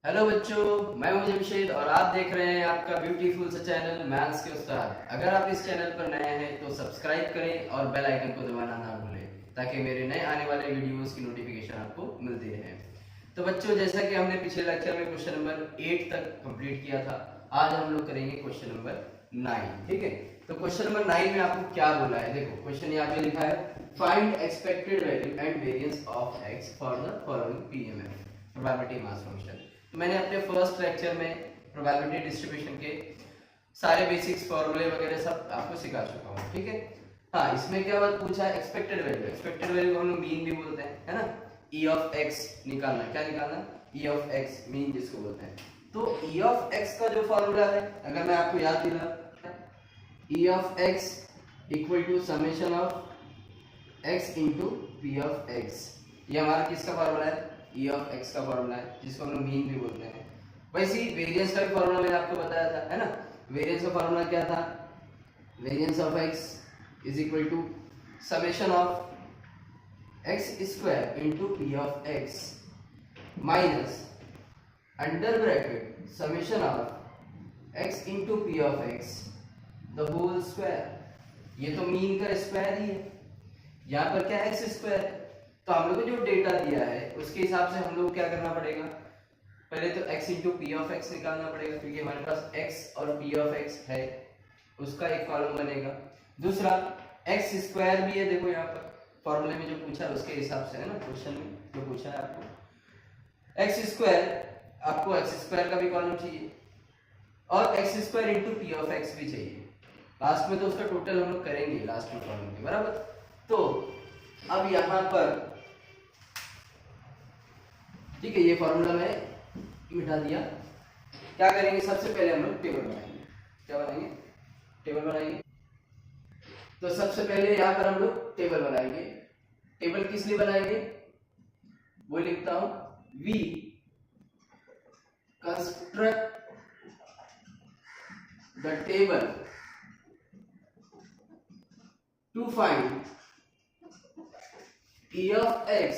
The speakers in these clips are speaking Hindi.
हेलो बच्चों, मैं हूं जमशेद और आप देख रहे हैं आपका ब्यूटीफुल सा चैनल मैथ्स के उस्ताद। अगर आप इस चैनल पर नए हैं तो सब्सक्राइब करें और बेल आइकन को दबाना ना भूलें ताकि मेरे नए आने वाले वीडियोस की नोटिफिकेशन आपको मिलती रहे। तो बच्चों, जैसा कि हमने पिछले लेक्चर में क्वेश्चन नंबर 8 तक कंप्लीट किया था, आज हम लोग करेंगे क्वेश्चन नंबर 9। ठीक है, तो क्वेश्चन नंबर 9 में आपको क्या बोला है, देखो क्वेश्चन यहाँ पे लिखा है find expected value and variance of x for the following PMF probability mass function. मैंने अपने फर्स्ट लेक्चर में प्रोबेबिलिटी डिस्ट्रीब्यूशन के सारे बेसिक्स फॉर्मूले वगैरह सब आपको सिखा चुका हूँ। ठीक है, हाँ, इसमें क्या बात पूछा है, एक्सपेक्टेड वैल्यू। एक्सपेक्टेड वैल्यू को हम लोग मीन भी बोलते हैं, है ना। ई ऑफ एक्स निकालना, क्या निकालना, ई ऑफ एक्स, मीन जिसको बोलते हैं। तो ई ऑफ एक्स का जो फॉर्मूला है, अगर मैं आपको याद दिला, e of x equal to summation of x into P of x. ये हमारा किसका फॉर्मूला है, ई ऑफ एक्स का फॉर्मूला है, जिसको हम लोग मीन भी बोलते हैं। वैसे ही वेरिएंस का भी फॉर्मूला मैंने आपको बताया था, है ना। वेरिएंस का फॉर्मूला क्या था, variance of x is equal to summation of x square into P of x minus under bracket summation of x into P of x the whole square. ये तो मीन का स्क्वायर ही है, यहाँ पर क्या एक्स स्क्वायर है। तो हम लोग को जो डेटा दिया है उसके हिसाब से हम लोग क्या करना पड़ेगा, पहले तो x into P of x निकालना पड़ेगा, क्योंकि हमारे पास x और p ऑफ x है, उसका एक कॉलम बनेगा। दूसरा x स्क्वायर भी है, देखो यहाँ पर फॉर्मूले में जो पूछा है उसके हिसाब से, है ना, क्वेश्चन में जो पूछा है आपको x स्क्वायर, आपको x स्क्वायर का भी कॉलम चाहिए और x square into P of x भी चाहिए। लास्ट में तो उसका टोटल हम लोग करेंगे लास्ट में कॉलम के बराबर। तो अब यहाँ पर ठीक है, ये फॉर्मूला मैं मिटा दिया। क्या करेंगे, सबसे पहले हम लोग टेबल बनाएंगे। क्या बनाएंगे, टेबल बनाएंगे। तो सबसे पहले यहाँ पर हम लोग टेबल बनाएंगे। टेबल किस लिए बनाएंगे, वो लिखता हूं, we construct the table to find e of x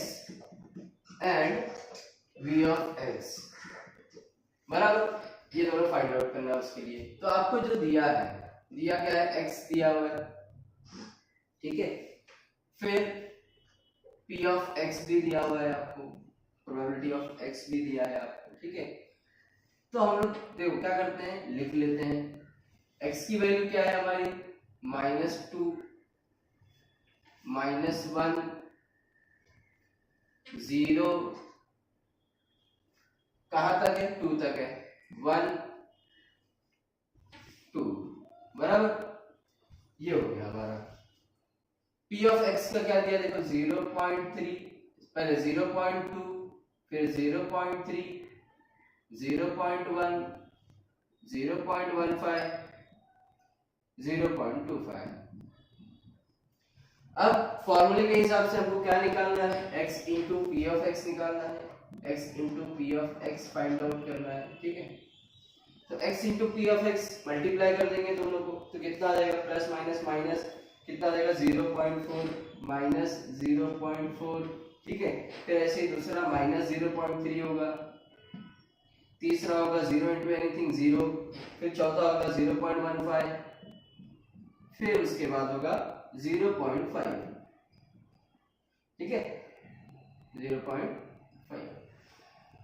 and v of x बराबर। ये दोनों फाइंड आउट करना है उसके लिए। तो आपको जो दिया है, दिया क्या है, x दिया हुआ है, ठीक है। फिर p of x भी दिया हुआ है आपको, प्रोबेबिलिटी ऑफ x भी दिया है आपको, ठीक है। तो हम लोग देखो क्या करते हैं, लिख लेते हैं। x की वैल्यू क्या है हमारी, -2 -1 0 कहां तक है, 2 तक है, 1 2 बराबर। ये हो गया हमारा। p ऑफ x का क्या दिया, देखो 0.3, पहले 0.2, फिर 0.3 0.1 0.15 0.25। अब फॉर्मूले के हिसाब से हमको क्या निकालना है, x into P of x निकालना है, x into P of x find out करना है, ठीक है। तो x into P of x multiply कर देंगे दोनों को, तो कितना आ जाएगा, प्लस माइनस माइनस कितना आ जाएगा, 0.4 माइनस 0.4, ठीक है। फिर ऐसे ही दूसरा माइनस 0.3 होगा, तीसरा होगा 0 इंटू एनीथिंग 0, फिर चौथा होगा 0.15, फिर उसके बाद होगा 0.5, ठीक है, 0.5।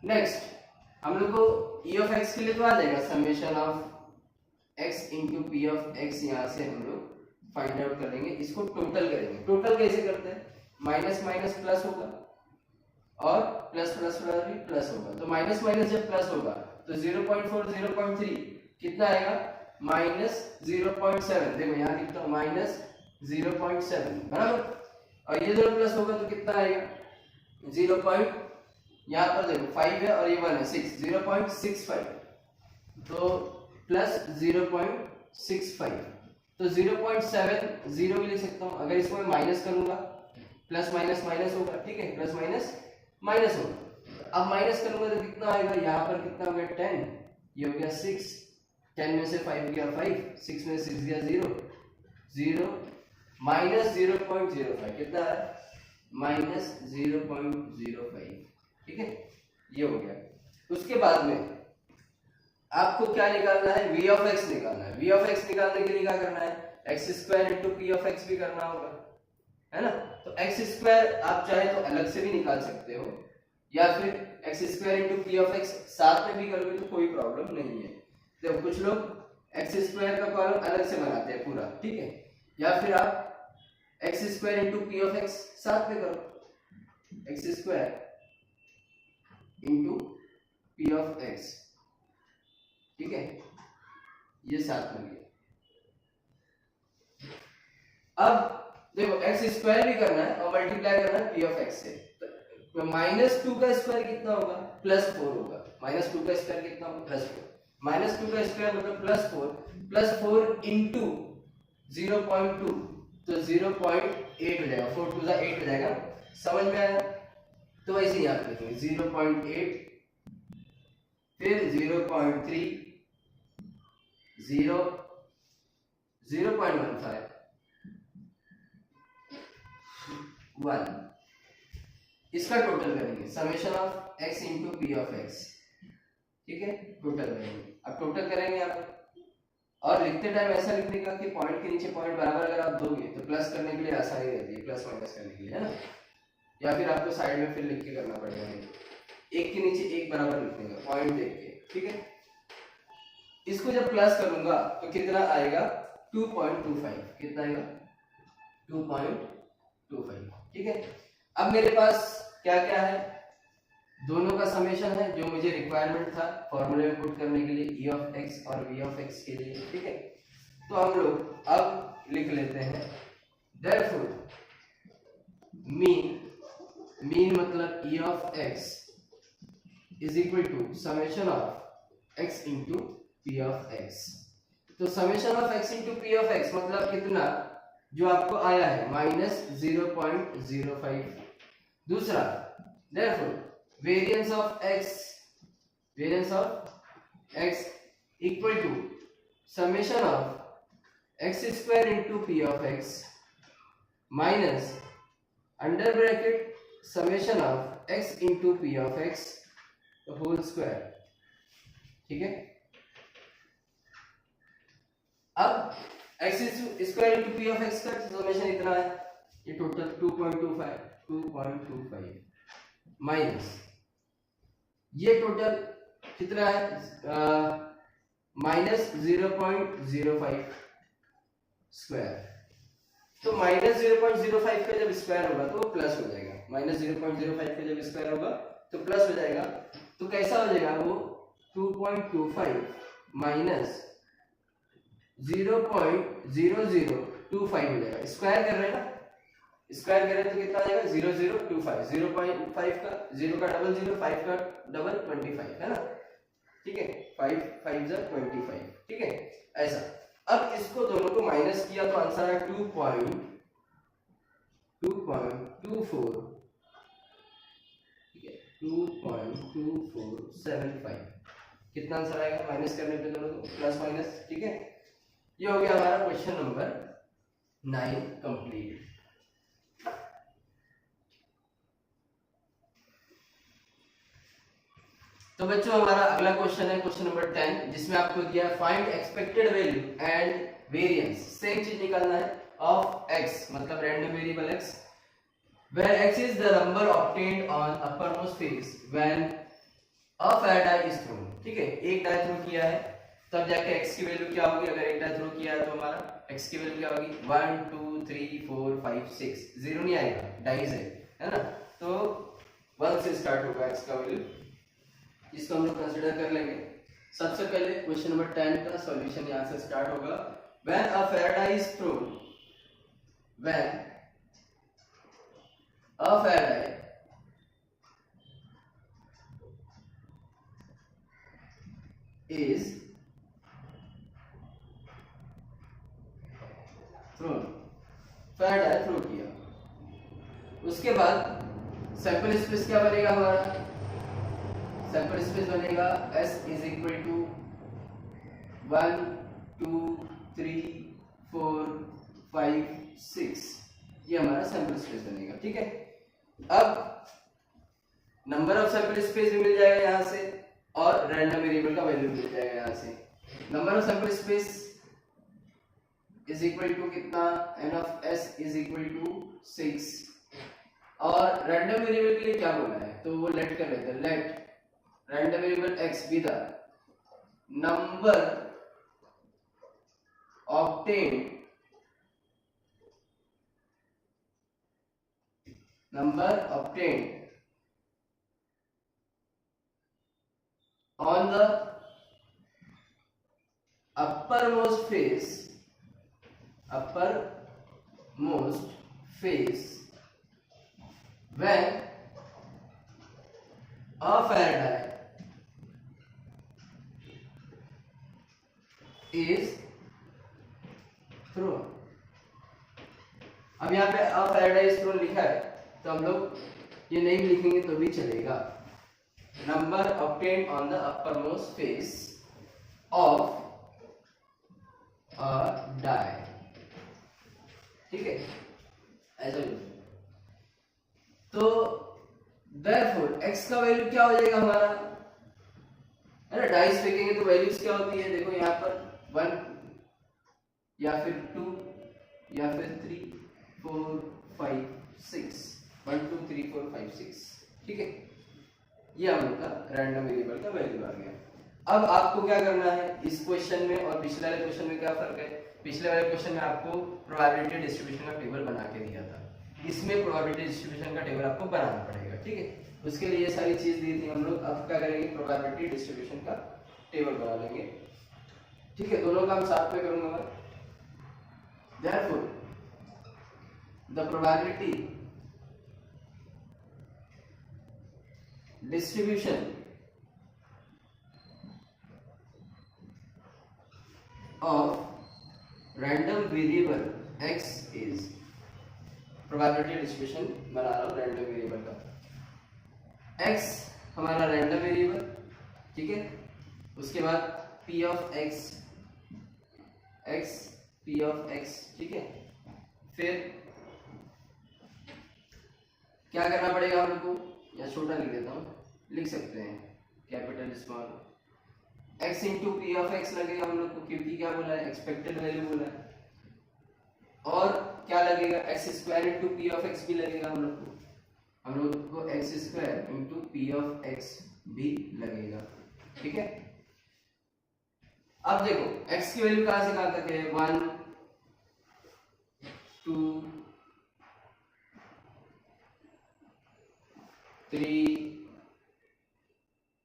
नेक्स्ट हम लोग को e ऑफ x के लिए तो आ जाएगा summation of x into P of x, यहाँ से हम लोग फाइंड आउट करेंगे, इसको टोटल करेंगे। टोटल कैसे करते हैं, माइनस माइनस प्लस होगा और प्लस प्लस प्लस भी प्लस होगा। तो माइनस माइनस जब प्लस होगा तो 0.4 0.3 कितना आएगा, -0.7। देखो यहाँ लिखता हूँ -0.7 बराबर। और ये दोनों प्लस होगा तो कितना आएगा, 0. यहाँ पर देखो 5 है और ये 1 है, 6, 0.65, तो प्लस 0.65, तो 0.7 0 भी लिख सकता हूँ। अगर इसको मैं माइनस करूंगा, प्लस माइनस माइनस होगा, ठीक है, प्लस माइनस माइनस होगा। अब माइनस करूंगा तो कितना आएगा, यहाँ पर कितना हो गया, 10, ये हो गया 6, 10 में से 5 गया 5, 6 में 6 गया 0 0 माइनस 0.05 कितना है, -0.05, ठीक है, ये हो गया। उसके बाद में आपको क्या निकालना है, v ऑफ x निकालना है। v ऑफ x निकालने के लिए क्या करना है, x square into P of x भी करना होगा, है ना। तो x स्क्वायर आप चाहे तो अलग से भी निकाल सकते हो, या फिर x square into P of x साथ में भी करोगे तो कोई प्रॉब्लम नहीं है। तो कुछ लोग x स्क्वायर का कॉलम अलग से बनाते हैं पूरा, ठीक है, या फिर आप x square into P of x साथ में करो, x square into P of x, ठीक है, ये साथ में लिया। अब देखो x स्क्वायर भी करना है और मल्टीप्लाई करना है पी ऑफ x से, तो माइनस टू का स्क्वायर कितना होगा, प्लस 4 होगा। माइनस टू का स्क्वायर कितना होगा, प्लस 4। माइनस टू का स्क्वायर मतलब प्लस 4 इंटू 0.2, तो 0.8 हो जाएगा, 4 टू 8 हो जाएगा। समझ में आया? तो ऐसे ही आप लिखेंगे 0.8, फिर 0.3, 0.15, 1, इसका टोटल करेंगे, summation of x into P of x, ठीक है, टोटल करेंगे। अब टोटल करेंगे आप, और लिखते टाइम ऐसा लिखने का कि पॉइंट के नीचे पॉइंट बराबर अगर आप दोगे तो प्लस करने के लिए आसानी रहती है, प्लस माइनस करने के लिए, है ना। या फिर आपको साइड में फिर लिख के करना पड़ेगा, एक के नीचे एक बराबर लिखने का, पॉइंट देख के, ठीक है। इसको जब प्लस करूंगा तो कितना आएगा, 2.25, कितना आएगा, 2.25, ठीक है। अब मेरे पास क्या क्या है, दोनों का समेशन है जो मुझे रिक्वायरमेंट था फॉर्मूले में पुट करने के लिए, ई ऑफ एक्स और वी ऑफ एक्स के लिए, ठीक है। तो हम लोग अब लिख लेते हैं, देयरफॉर मीन मतलब E of x is equal to summation of x into P of X. तो summation of x into P of X मतलब कितना, जो आपको आया है -0.05। दूसरा, therefore variance of x equal to summation of x square into p of x minus under bracket summation of x into p of x the whole square, ठीक है। अब x square into P of x का समेशन इतना है, ये टोटल 2.25 माइनस ये टोटल कितना है, -0.05 स्क्वायर। तो -0.05 का जब स्क्वायर होगा तो प्लस हो जाएगा, -0.05 का जब स्क्वायर होगा तो प्लस हो जाएगा। तो कैसा हो जाएगा वो, 2.25 माइनस 0.0025 हो जाएगा। स्क्वायर कर रहे हैं ना, स्क्वायर कर रहे हैं तो कितना आ जाएगा, 0025, 0.5 का 0 का डबल 0, 5 का डबल 25, है ना, ठीक है, 5 5 जा 25, ठीक है, ऐसा। अब इसको दोनों को माइनस किया तो आंसर है 2.24, ठीक है, 2.2475। कितना आंसर आएगा माइनस करने पे दोनों को, प्लस माइनस, ठीक है। ये हो गया हमारा क्वेश्चन नंबर 9 कंप्लीट। तो बच्चों हमारा अगला क्वेश्चन है क्वेश्चन नंबर 10, जिसमें आपको दिया find expected value and variance, same चीज निकालना है, ऑफ x मतलब random variable x, where x is the number obtained on uppermost face when a fair die is thrown, ठीक है। एक डाई थ्रो किया है तब जाके x की वैल्यू क्या होगी, अगर एक डाई थ्रो किया है तो हमारा x की वैल्यू क्या होगी, 1 2 3 4 5 6, 0 नहीं आएगा, डाइज है ना। तो 1 से स्टार्ट होगा x का वैल्यू, इसको हम लोग कंसीडर कर लेंगे। सबसे पहले क्वेश्चन नंबर 10 का सॉल्यूशन यहां से स्टार्ट होगा। When a fair die is thrown, when a fair die is thrown, fair die throw किया, उसके बाद सैंपल स्पेस क्या बनेगा हमारा, सैंपल स्पेस बनेगा S इज इक्वल टू 1 2 3 4 5 6, ये हमारा सैंपल स्पेस बनेगा, ठीक है। अब नंबर ऑफ सैंपल स्पेस भी मिल जाएगा यहाँ से, और रैंडम वेरिएबल का वैल्यू मिल जाएगा यहाँ से। Number of sample space is equal to कितना, N of S is equal to 6। और रैंडम वेरिएबल के लिए क्या बोला है, तो वो लेट कर लेते हैं, let random variable x be the number obtained on the uppermost face when a Faraday is thrown। अब यहाँ पे a Faraday is thrown लिखा है तो हम लोग ये नहीं लिखेंगे तो भी चलेगा। Number obtained on the uppermost face of a die, ठीक है, ऐसा तो therefore x का वैल्यू क्या हो जाएगा हमारा, है ना, डाइस फेंकेंगे तो वैल्यूज क्या होती है, देखो यहाँ पर 1 या फिर 2 या फिर 3 4 5 6, 1 2 3 4 5 6, ठीक है, ये हम लोग का रैंडम वेरिएबल का वैल्यू आ गया। अब आपको क्या करना है, इस क्वेश्चन में और पिछले वाले क्वेश्चन में क्या फर्क है, पिछले वाले क्वेश्चन में आपको प्रोबेबिलिटी डिस्ट्रीब्यूशन का टेबल बना के दिया था, इसमें प्रोबेबिलिटी डिस्ट्रीब्यूशन का टेबल आपको बनाना पड़ेगा, ठीक है, उसके लिए ये सारी चीज दी थी हम लोग। अब क्या करेंगे, प्रोबेबिलिटी डिस्ट्रीब्यूशन का टेबल बना लेंगे, ठीक है, दोनों काम साथ में करूंगा मैं। Therefore, the probability distribution of random variable x is, probability distribution बना रहा हूँ random variable का, x हमारा random variable, ठीक है, उसके बाद p of x p of x, ठीक है, फिर क्या करना पड़ेगा हम लोग को, या छोटा लिख देता हूँ, लिख सकते हैं capital small, x into P of x लगेगा हम लोग को, क्योंकि क्या बोला है, एक्सपेक्टेड वैल्यू बोला है, और क्या लगेगा, x square into P of x भी लगेगा हम लोग को x square into P of x भी लगेगा, ठीक है। अब देखो x की वैल्यू कहां से कहां तक है, 1 2 3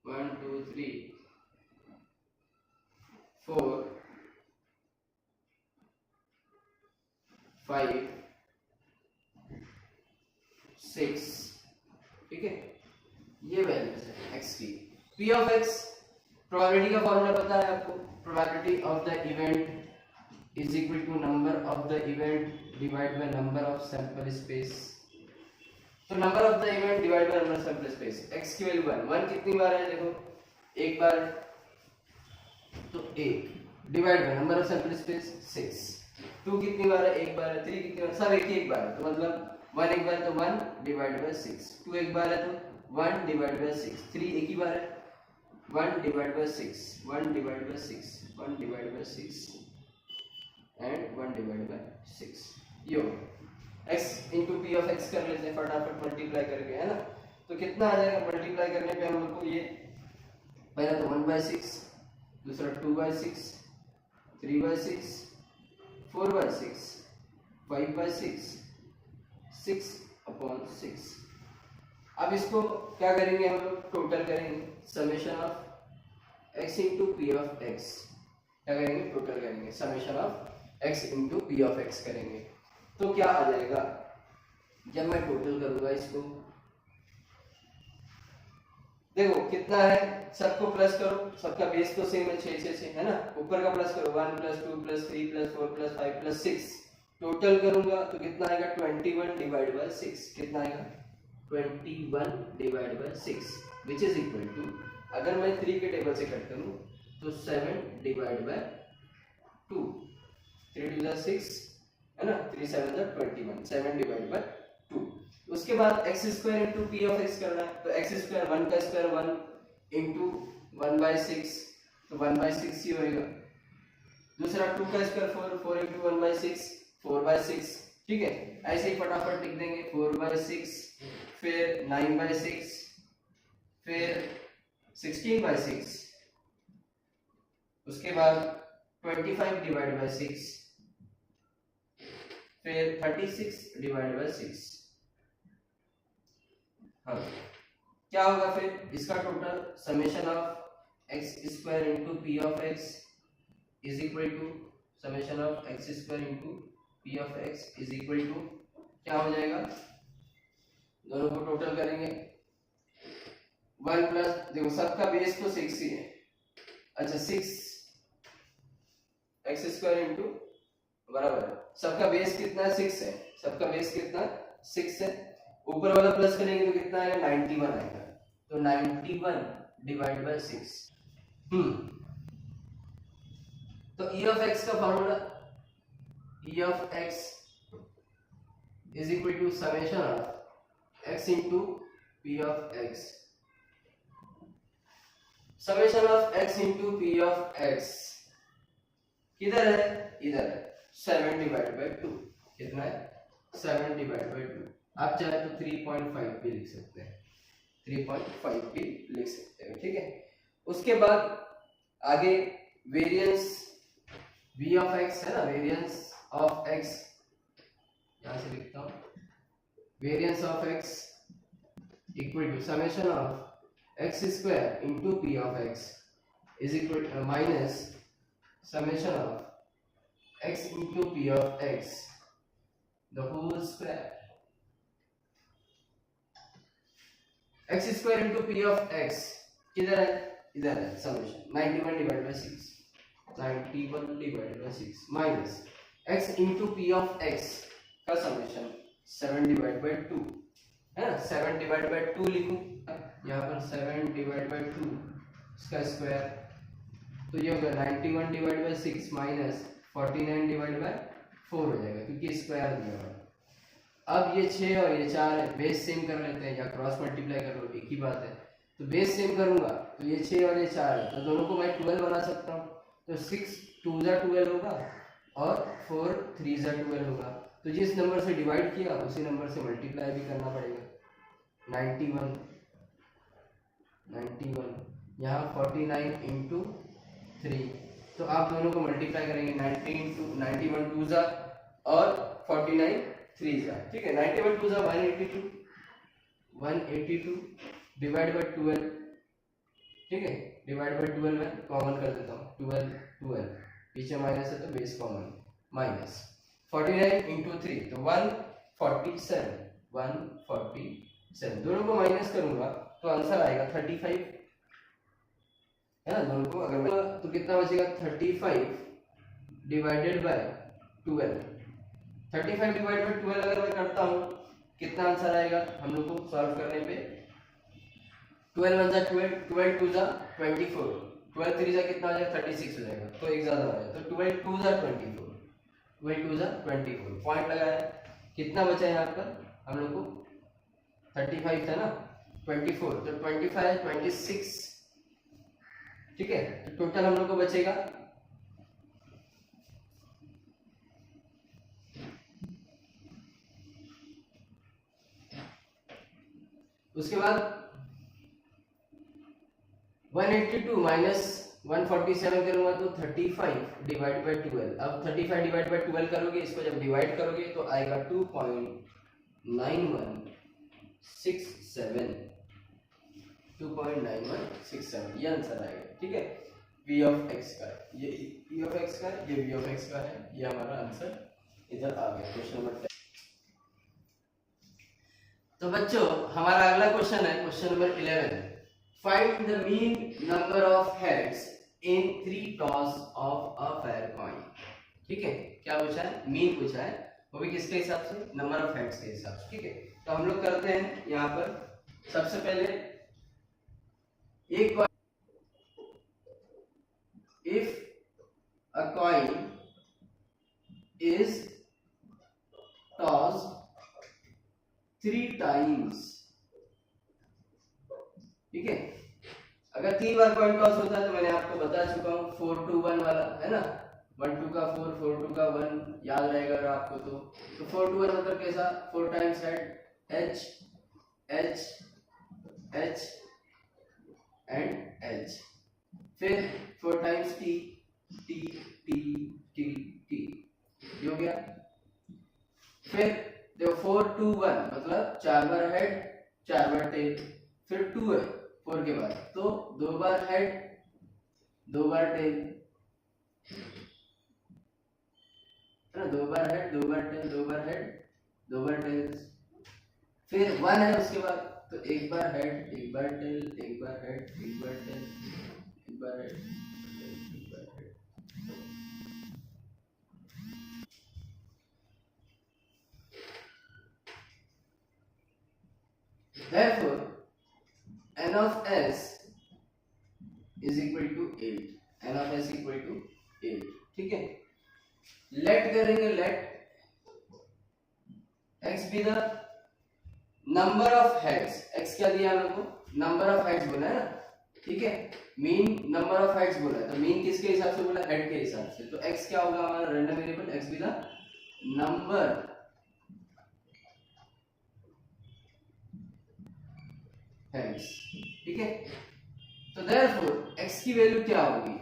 1 2 3 4 5 6, ठीक है, ये वैल्यू है x की। p ऑफ x प्रोबेबिलिटी का फॉर्मूला पता है आपको, probability of the event is equal to number of the event divide by number of sample space. तो number of the event divide by number of sample space, x की वैल्यू 1 कितनी बार है, देखो एक बार, तो 1 divide by number of sample space 6, 2 कितनी बार है, एक बार है, 3 कितनी बार, सब एक बार है, तो मतलब 1 एक बार तो 1 डिवाइड बाय 6, 2 एक बार है तो 1 डिवाइड बाय 6, 3 एक ही बार है 1 divide by 6, 1 divide by 6, 1 divide by 6 and 1 divide by 6, yo x into P of x कर लेते हैं फटाफट मल्टीप्लाई करके, है ना, तो कितना आ जाएगा मल्टीप्लाई करने पे हम लोग को, ये पहला तो 1/6, दूसरा 2/6, 3/6, 4/6, 5/6, 6/6। अब इसको क्या करेंगे हम लोग, टोटल करेंगे, summation of x into P of x, क्या करेंगे, टोटल करेंगे, summation of x into P of x करेंगे, तो क्या आ जाएगा, जब मैं टोटल करूंगा इसको, देखो कितना है, सबको प्लस करो, सबका बेस तो सेम है 6 6 6, है ना, ऊपर का प्लस करो 1 + 2 + 3 + 4 + 5 + 6, टोटल करूंगा तो कितना आएगा 21 डिवाइड बाय 6, कितना आएगा 21 divide by 6 which is equal to, अगर मैं 3 के टेबल से कट करूं तो 7 डिवाइड बाय 2, 3 2 6, है ना, 3 7 21, 7 डिवाइड बाय 2। उसके बाद x square into P of x करना है, तो x स्क्वायर 1 का स्क्वायर 1, इंटू 1/6, तो 1/6 ही होएगा। दूसरा 2 का स्क्वायर 4, 4 इंटू 1/6 4/6, ठीक है। ऐसे ही फटाफट लिख देंगे 4/6, फिर 9/6, फिर 16/6, उसके बाद 25 डिवाइड बाई 6, फिर 36 डिवाइड बाई 6। हाँ, क्या होगा फिर इसका total summation of x square into P of x is equal to summation of x square into P of x is equal to क्या हो जाएगा, दोनों को टोटल करेंगे 1 प्लस, देखो सबका बेस तो 6 ही है। अच्छा 6 एक्स स्क्वायर इंटू बराबर सबका बेस कितना है 6 है, सबका बेस कितना 6 है, ऊपर वाला प्लस करेंगे तो कितना आएगा 91 आएगा, तो 91 डिवाइड बाय 6। तो e ऑफ x का formula e of x is equal to summation of x into p of x, summation of x into p of x किधर है, इधर है 7 डिवाइड बाय 2, कितना है 7 डिवाइड बाय 2। आप चाहे तो 3.5 भी लिख सकते हैं, 3.5 भी लिख सकते हैं, ठीक है। उसके बाद आगे वेरिएंस v ऑफ x है ना, वेरिएंस ऑफ x यहां से लिखता हूं, variance of x equal to summation of x square into p of x is equal minus summation of x into p of x the whole square, x square into p of x किधर है, इधर है summation 91 divide by 6, 91 divide by 6 minus x into p of x का समेशन 7 डिवाइड बाय 2 है ना, 7 डिवाइड बाय 2 लिखूं यहाँ पर 7 डिवाइड बाय 2 इसका स्क्वायर, तो ये होगा 91 divide by 6 minus 49 divide by 4 हो जाएगा क्योंकि स्क्वायर दिया हुआ है। अब ये 6 और ये 4 है, बेस सेम कर लेते हैं या क्रॉस मल्टीप्लाई कर लो, एक ही बात है। तो बेस सेम करूंगा तो ये 6 और ये 4 है, तो दोनों को मैं 12 बना सकता हूँ, तो 6 2 जा 12 होगा और 4 3 जा 12 होगा, तो जिस नंबर से डिवाइड किया उसी नंबर से मल्टीप्लाई भी करना पड़ेगा। 91 यहाँ 49 इंटू 3, तो आप दोनों को मल्टीप्लाई करेंगे 90 इंटू 91 2 जा और 49 3 जा, ठीक है। 91 2 जा 182 डिवाइड बाय 12, ठीक है, डिवाइड बाय 12 में कॉमन कर देता हूँ 12 पीछे माइनस है तो बेस कॉमन माइनस 49 इंटू 3 तो 147 दोनों को माइनस करूंगा तो आंसर आएगा 35 है ना, दोनों को अगर मैं तो कितना बचेगा 35 डिवाइडेड बाय 12, 35 डिवाइड बाय 12 अगर मैं करता हूँ कितना आंसर आएगा हम लोग को सॉल्व करने पे, 12 1 जा 12, 12 2 जा 24, 12 3 जा कितना हो जाएगा 36 हो जाएगा, तो एक ज्यादा हो जाएगा, तो 12 2 जा 24, 12 2 जा 24 पॉइंट लगाया, कितना बचा यहाँ पर हम लोग को 35 था ना 24, तो 25 26, ठीक है, तो टोटल हम लोग को बचेगा उसके बाद 182 माइनस 147 करूंगा तो 35 डिवाइड बाय 12, अब 35 डिवाइड बाय 12 करोगे, इसको जब डिवाइड करोगे तो आएगा 2.9167, 2.9167 ये आंसर आएगा, ठीक है। v ऑफ x का ये e ऑफ x का ये v ऑफ x का है, ये हमारा आंसर इधर आ गया क्वेश्चन नंबर 10। तो बच्चों हमारा अगला क्वेश्चन है question number 11, find the mean number of heads in 3 toss of a fair coin, ठीक है। क्या पूछा है, मीन पूछा है, वो भी किसके हिसाब से, नंबर ऑफ हेड्स के हिसाब से, ठीक है। तो हम लोग करते हैं यहाँ पर सबसे पहले एक if a coin is tossed 3 times, ठीक है, अगर 3 बार पॉइंट टॉस होता है तो मैंने आपको बता चुका हूँ 4-2-1 वाला है ना, 1-2 का 4, 4-2 का 1 याद रहेगा अगर आपको तो 4-2-1 मतलब कैसा, 4 times head H H H and H, फिर 4 times T T T T T, ये हो गया। फिर देखो 4-2-1 मतलब 4 बार हेड 4 बार टेल, फिर 2 है 4 के बाद तो 2 बार हेड 2 बार टेल है ना, 2 बार हेड 2 बार टेल 2 बार हेड 2 बार टेल, फिर 1 है उसके बाद तो 1 बार हेड 1 बार टेल 1 बार हेड 1 बार टेल 1 बार हेड 1 बार head. Therefore n of s is equal to 8, n of s equal to 8, ठीक है। लेट करेंगे, let x be the number of heads, x क्या दिया मेरे को, नंबर ऑफ हेड्स बोला है ना, ठीक है, मीन नंबर ऑफ हेड्स बोला है तो मीन किसके हिसाब से बोला, हेड के हिसाब से, तो x क्या होगा हमारा random variable, x be the number heads, ठीक है। तो देयरफॉर x की वैल्यू क्या होगी,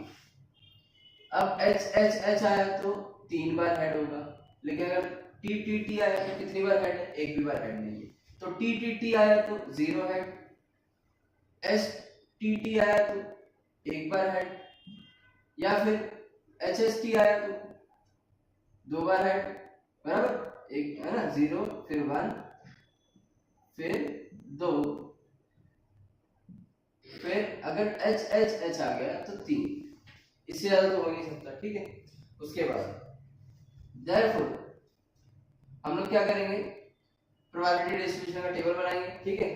अब h h h आया तो 3 बार हेड होगा, लेकिन अगर t t t आया तो कितनी बार हेड है, एक भी बार हेड नहीं है, तो t t t आया तो 0 हेड, h t t आया तो 1 बार हेड, या फिर h h t आया तो 2 बार हेड, बराबर, एक है ना, 0 फिर 1 फिर 2, फिर अगर h h h आ गया तो 3, इससे ज्यादा तो हो नहीं सकता, ठीक है। उसके बाद देयरफॉर हम लोग क्या करेंगे, प्रोबेबिलिटी डिस्ट्रीब्यूशन का टेबल बनाएंगे, ठीक है।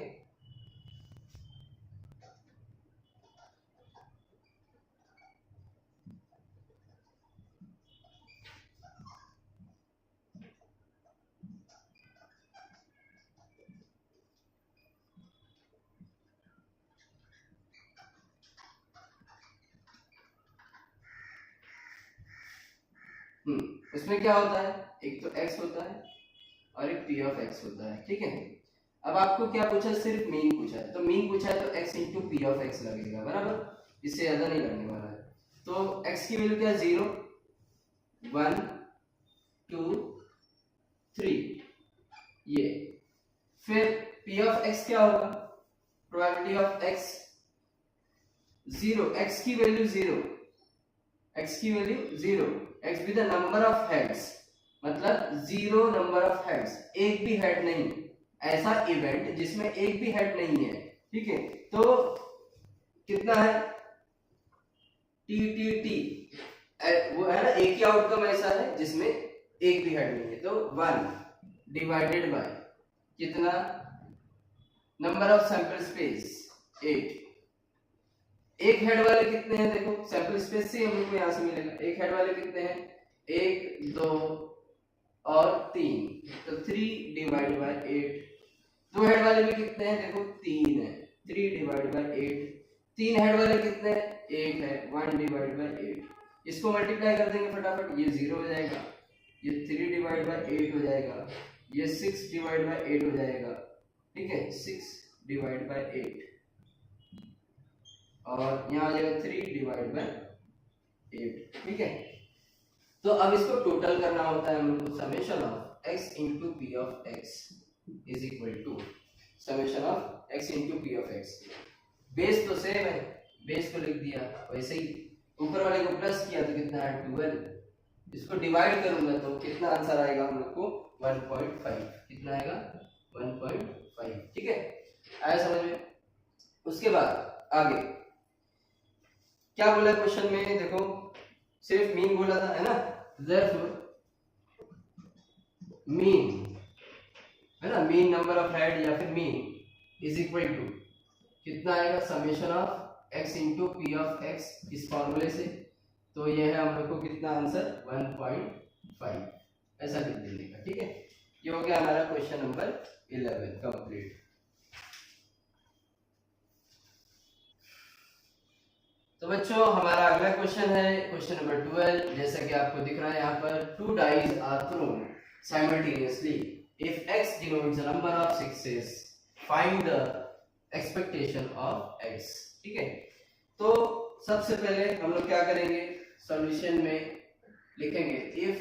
इसमें क्या होता है, एक तो x होता है और एक p ऑफ x होता है, ठीक है। अब आपको क्या पूछा, सिर्फ मीन पूछा है, तो मीन पूछा है तो x into P of x लगेगा, बराबर, इससे ज्यादा नहीं लगने वाला है। तो x की वैल्यू क्या है, 0 1 2 3, ये, फिर p ऑफ x क्या होगा, प्रोबेबिलिटी ऑफ x 0, x की वैल्यू 0, x की value 0, x be the number of heads मतलब 0 नंबर ऑफ हेड्स, एक भी हेड नहीं, ऐसा इवेंट जिसमें एक भी हेड नहीं है, ठीक है। तो कितना है, टी टी टी, वो है ना, एक ही आउटकम ऐसा है जिसमें एक भी हेड नहीं है, तो 1 डिवाइडेड बाय कितना, नंबर ऑफ सैंपल स्पेस 8, एक हेड वाले कितने हैं, देखो सैंपल स्पेस से हम लोग को यहां से मिलेगा, एक हेड वाले कितने हैं, 1 2 और 3, तो 3 डिवाइड बाय 8, दो हेड वाले भी कितने हैं, देखो 3 है, 3 डिवाइड बाय 8, तीन हेड वाले कितने हैं, 1 है, 1 डिवाइड बाय 8, इसको मल्टीप्लाई कर देंगे फटाफट, ये 0 हो जाएगा, ये 3 डिवाइड बाय 8 हो जाएगा, ये 6 डिवाइड बाय 8 हो जाएगा, ठीक है, 6 डिवाइड बाय 8 और यहाँ आ जाएगा 3 डिवाइड बाय 8, ठीक है। तो अब इसको टोटल करना होता है हम लोग को, summation of x into P of x is equal to summation of x into P of x, base तो सेम है, बेस को लिख दिया, वैसे ही ऊपर वाले को प्लस किया तो कितना है 12, इसको डिवाइड करूंगा तो कितना आंसर आएगा हम लोग को 1.5, कितना आएगा 1.5, ठीक है, आया समझ में। उसके बाद आगे क्या बोला क्वेश्चन में, देखो सिर्फ मीन बोला था, है ना, therefore मीन है ना, मीन नंबर ऑफ हेड या फिर मीन इज इक्वल टू कितना आएगा, summation of x into P of x, इस फॉर्मूले से, तो ये है हम लोग को कितना आंसर 1.5, ऐसा लिख देने का, ठीक है। ये हो गया हमारा क्वेश्चन नंबर 11 कंप्लीट। बच्चों हमारा अगला क्वेश्चन है क्वेश्चन नंबर 12। जैसा कि आपको दिख रहा है यहाँ पर, two dice are thrown simultaneously if x denotes the number of sixes find the expectation of x। ठीक है, तो सबसे पहले हम लोग क्या करेंगे, सॉल्यूशन में लिखेंगे if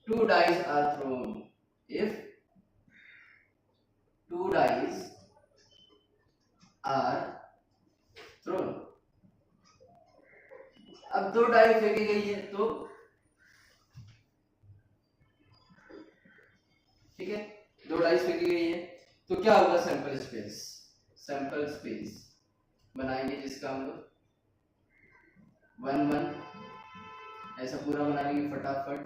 two dice are thrown, if two dice are thrown. अब दो डाई फेंकी गई है तो ठीक है, दो डाई फेंकी गई है तो क्या होगा, सैंपल स्पेस, सैंपल स्पेस बनाएंगे जिसका हम लोग 1 1 ऐसा पूरा बना लेंगे फटाफट।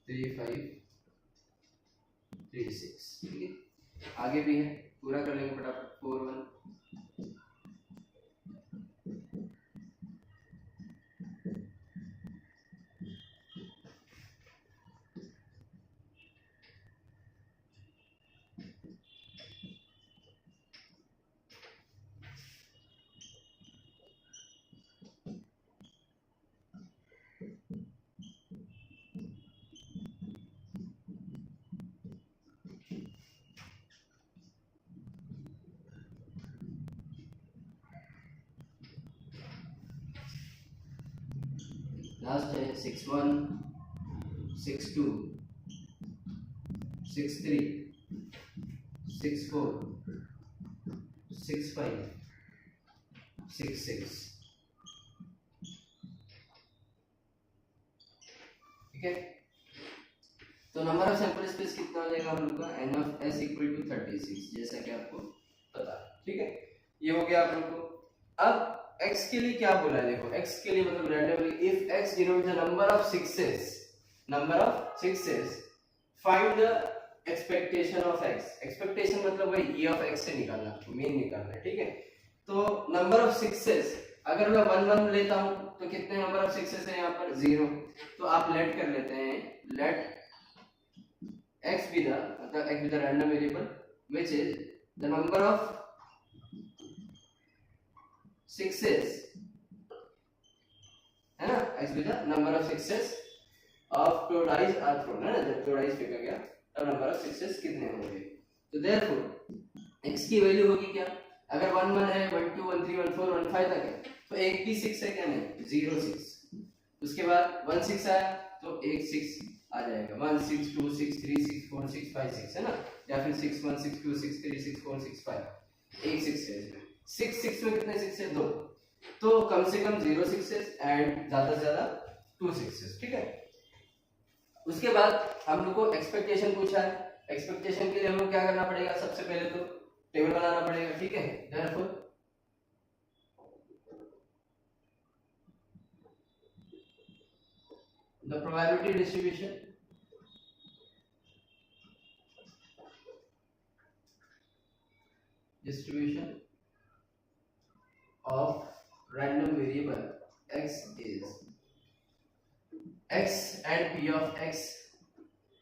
थ्री 5 3 6, ठीक है, आगे भी है, पूरा कर लेंगे फटाफट 4 1। लास्ट है 6 1 6 2 6 3 6 4 6 5 6 6। ठीक है, तो नंबर ऑफ सैंपल स्पेस कितना हो जाएगा हम लोग का, n of s equal to 36, जैसा कि आपको पता है। ठीक है, ये हो गया आप लोग को। अब x के लिए क्या बोला है, देखो x के लिए मतलब randomly if x denotes the number of sixes, number of sixes find the expectation of x। Expectation मतलब वही e ऑफ x से निकालना, मीन निकालना है। ठीक है, तो नंबर ऑफ सिक्सेस अगर मैं 1 1 लेता हूं तो कितने नंबर ऑफ सिक्सेस है यहाँ पर, 0। तो आप लेट कर लेते हैं, लेट x be the, मतलब x be the random variable which is the number of sixes, है ना, x be the number of sixes of two dice are thrown, है ना, जब दो डाइस फेंका गया तब नंबर ऑफ सिक्सेस कितने होंगे। तो देयरफॉर x की वैल्यू होगी क्या, अगर 1 1 है, 1 2 1 3 1 4 1 5 तक है तो एक भी 6 है क्या, नहीं, 0 6। उसके बाद 1 6 आया तो एक 6 आ जाएगा, 1 6 2 6 3 6 4 6 5 6, है ना, या फिर 6 1 6 2 6 3 6 4 6 5, एक 6 है इसमें। 6 6 में कितने 6 है, 2, तो कम से कम 0 6 एंड ज्यादा से ज्यादा 2 6। ठीक है, उसके बाद हम लोग को एक्सपेक्टेशन पूछा है। एक्सपेक्टेशन के लिए हम लोग क्या करना पड़ेगा, सबसे पहले तो टेबल बनाना पड़ेगा। ठीक है, therefore the probability distribution of random variable x is x and p of x,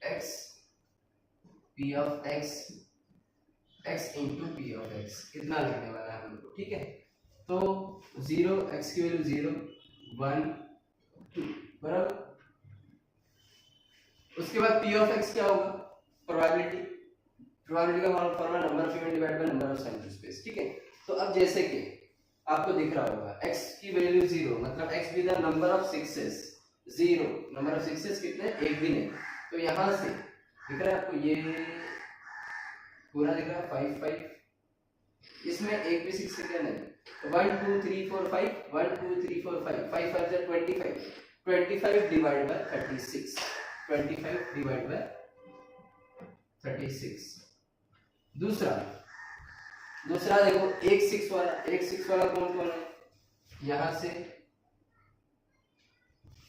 x p of x, x into p of x कितना लगने वाला है हम लोग को। ठीक है, तो 0, x की वैल्यू 0 1 2 बराबर। उसके बाद p of x क्या होगा, प्रोबेबिलिटी, प्रोबेबिलिटी का formula number of event divide by number of sample space. ठीक है, तो अब जैसे कि आपको दिख रहा होगा x की वैल्यू 0 मतलब x भी the number of sixes, 0 number of sixes कितने, एक भी नहीं। तो यहां से दिख रहा है आपको, ये पूरा दिख रहा है 5 5, इसमें एक भी 6 है क्या, नहीं, 1 2 3 4 5 1 2 3 4 5 5 5 is 25 25 divided by 36 25 divided by 36। दूसरा देखो एक 6 वाला कौन कौन है, यहां से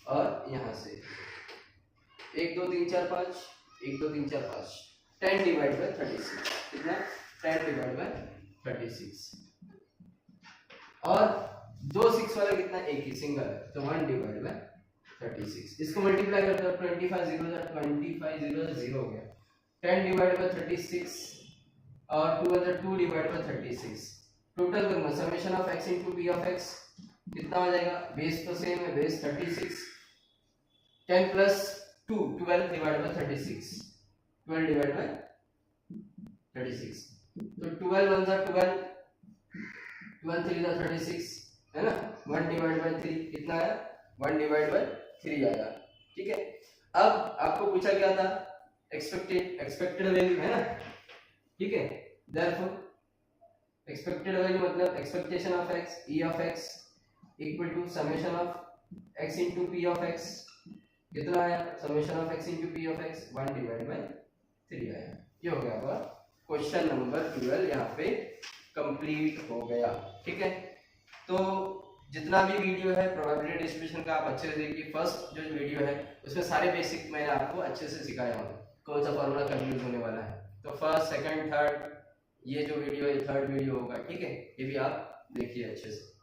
और यहां से 1 2 3 4 5 1 2 3 4 5 10 डिवाइड बाय 36 कितना 10 डिवाइड बाय 36 और दो 6 वाला कितना एक ही सिंगल है तो 1 डिवाइड बाय 36। इसको मल्टीप्लाई करते हो 25 0 0 हो गया 10 डिवाइड बाय 36 और 2 डिवाइड बाय 36 टोटल करना summation of x into p of x कितना हो जाएगा, बेस तो सेम है base 36 10 plus 2 12 divide by 36 12 divide by 36 तो 12 1 जा 12 12 3 जा 36 है ना 1 डिवाइड बाय 3 कितना है 1 डिवाइड बाय 3 आया। ठीक है, अब आपको पूछा क्या था एक्सपेक्टेड वैल्यू है ना। ठीक है, देयरफॉर एक्सपेक्टेड वैल्यू मतलब expectation of x e of x equal to summation of x into p of x कितना आया summation of x into p of x 1 divide by 3 आया। ये हो गया आपका क्वेश्चन नंबर 12 यहाँ पे कंप्लीट हो गया। ठीक है, तो जितना भी वीडियो है प्रोबेबिलिटी डिस्ट्रीब्यूशन का आप अच्छे से देखिए। फर्स्ट जो वीडियो है उसमें सारे बेसिक मैंने आपको अच्छे से सिखाया हूँ, कौन सा फॉर्मूला कब यूज होने वाला है। तो फर्स्ट सेकंड थर्ड ये जो वीडियो है थर्ड वीडियो होगा। ठीक है, ये भी आप देखिए अच्छे से।